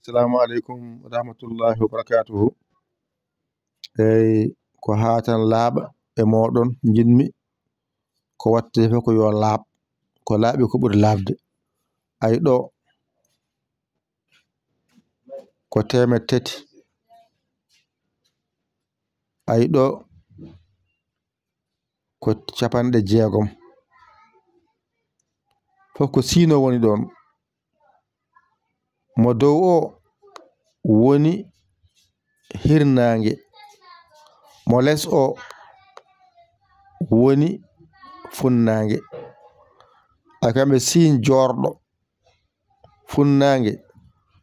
Assalamu alaikum rahmatullahi wa barakatuhu. Ko hatan laaɓa e moɗon jinmi ko watte fe ko yo laaɓ ko laaɓi ko ɓuri laabde. Ay ɗo ko temet tati, ay ɗo ko capanɗe jeegom, fof ko sino woni ɗon. Mo dow o woni hirnange, mo les o woni funnange. Ay kamɓe sin jorɗo funnange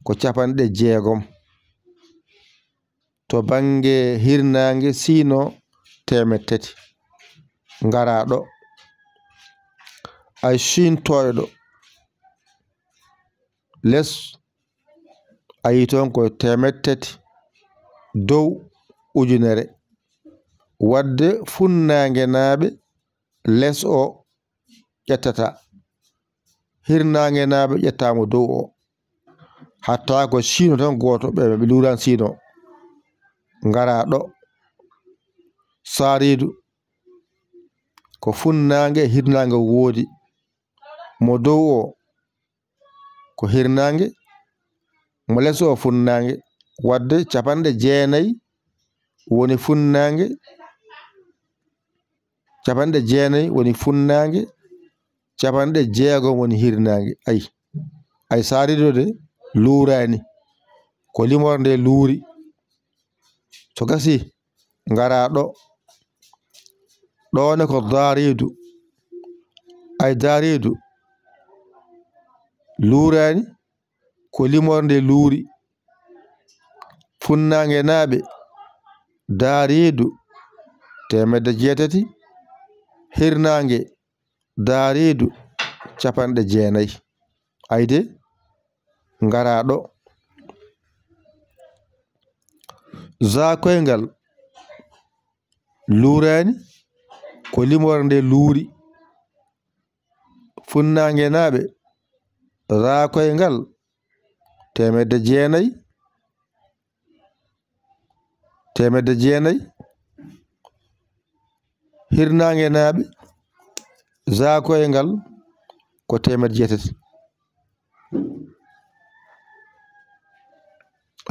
ko capanɗe jeegom, to bange hirnange sino temet tati. Ngara ɗo ay sintoyɗo les ayi ton ko temet tati dow ujunere, wadde funnange naaɓe les o ƴettata, hirnange naaɓe ƴettamo dow o, hatta ko sino tan goto ɓe luuran sino. Ngara ɗo saridu ko funnange e hirnange woodi, mo dow o ko hirnange, mo les o funnange, wadde capanɗe jeenayi woni funnange, capanɗe jeenayi woni funnange, capanɗe jeegom woni hirnange. Ay sarido de luurani ko limor nde luuri. So gasi ngara ɗo ɗone ko daridu, ay daridu luurani ko limor nde luuri. Funnange naaɓe daridu temedde jeetati, hirnange daridu capanɗe jeenayi. Ayde ngara ɗo zakoyngal luurani ko limor nde luuri. Funnange naaɓe zakoyngal temedde jeenayi, temedde jeenayi, hirnange naaɓe zakoyngal ko temedde jeetati.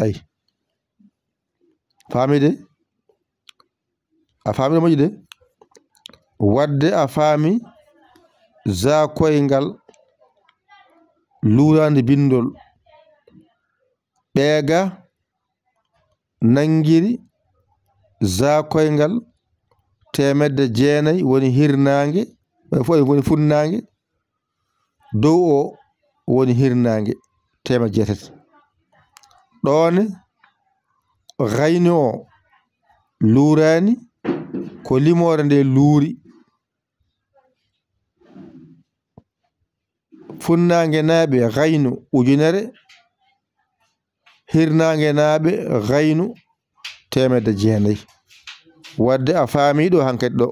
Ay famide a famide moƴƴi de, wadde a faami zakoyngal luurande bindol ɓeega nangiri zakoyngal temedde jeenayi woni hirnange, woni funnange, dow o woni hirnange temedde jeetati. ɗone gayni o luurani ko limore nde luuri. Funnange naaɓe gaynu ujunere, hirnange naaɓe gaynu temedde jeenayi. Wadde a faamiɗo hankadi ɗo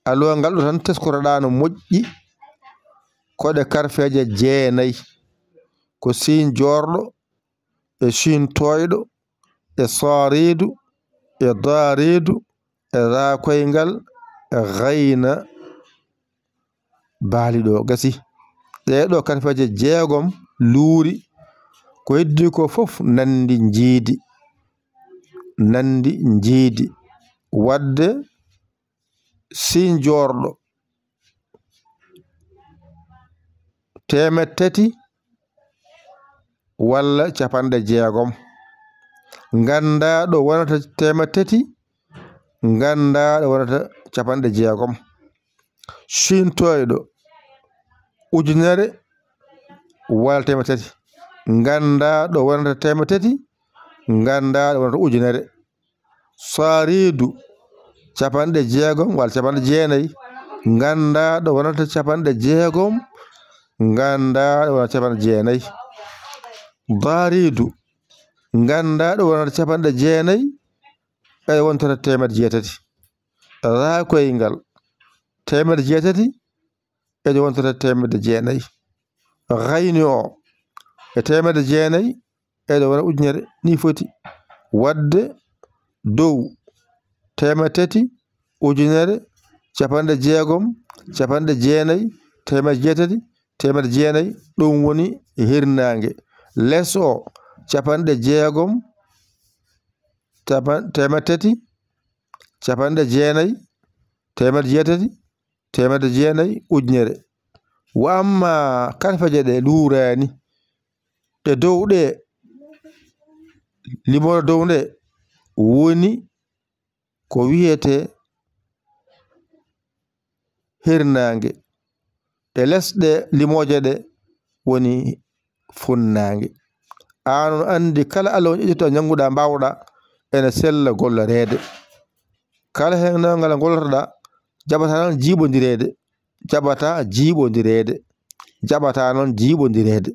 alluha ngal ɗo tan teskoroɗa no moƴƴi koɗe karfeje jeenayi, ko sin jorɗo e sin toyɗo e saridu e daridu e zakoyngal e gayna baaliɗo. Gasi ɗeɗo karfeje jeegom luuri, ko heddi ko fof nandi jiidi, nandi jiidi. Wadde sin jorɗo temet tati walla capanɗe jeegom, ganda ɗo wonata temet tati, ganda ɗo wonata capanɗe jeegom. Sintoyɗo ujunere walla temet tati, ganda ɗo wonata temet tati, ganda ɗo wonata ujunere. Saridu capanɗe jeegom walla capanɗe jeenayi, ganda ɗo wonata capanɗe jeegom, ganda ɗo wonata capanɗe jeenayi. Daridu ganda ɗo wonata capanɗe jeenayi, ɓe wontata temedde jeetati. Zakoyngal temedde jeetati, e wontata temedde jeenayi. Gayni o e temedde jeenayi e ɗo wona ujunere ni foti wadde dow temedde tati ujunere capanɗe jeegom capanɗe jeenayi temedde jeetati temedde jeenayi ɗum woni hirnange less o capanɗe jeegom temedde tati capanɗe jeenayi temedde jeetati temedde jeenayi ujunere wa amma karfaje ɗe luurani ɗe dow ɗe limore dow nde woni ko wiyete hirnange e lesɗe limoje ɗe woni funnange an andi kala Allah on ƴeƴƴoto janguɗa mbawɗa ene sella gollorede kala hen ngal gollortoɗa jaɓata noon jiiɓodirede jaɓata noon jiiɓodirede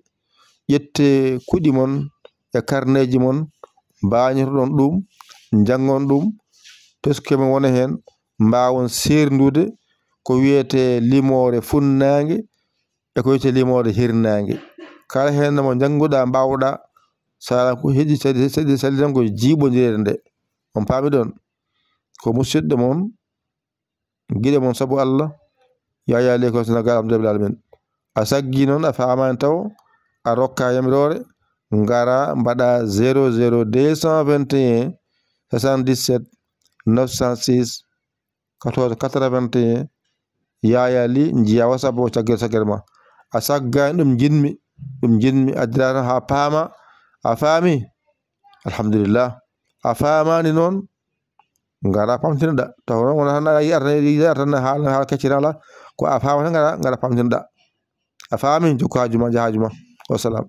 ƴette kuɗi mon e karneji mon mbañotoɗon ɗum jangon ɗum teske mon wona hen mbawon serdude ko wiyete limore funnange e ko wiyete limore hirnange kala hen mo janguɗa mbawɗa sala ko heeƴi sali tan ko jiiɓodirede nde on paami ɗon ko musidɗo mon guiɗe mon saabu Allah Yaya Lekol Sénégal alhamdulillah alamin a saggi noon a famani taw a rokka yamirore ngara mbaɗa 00221 77 906 14 81 Yaya Ly jiya WhatsApp o caggere ma a saggani ɗum jinmi addira tan ha paama a faami alhamdulillah a famani noon ngara pamtinoɗa taw noon wona tan yi tan haala keccirala ko a fama tan ngara pamtinoɗa a faami jokku hajuma jahajuma wassalam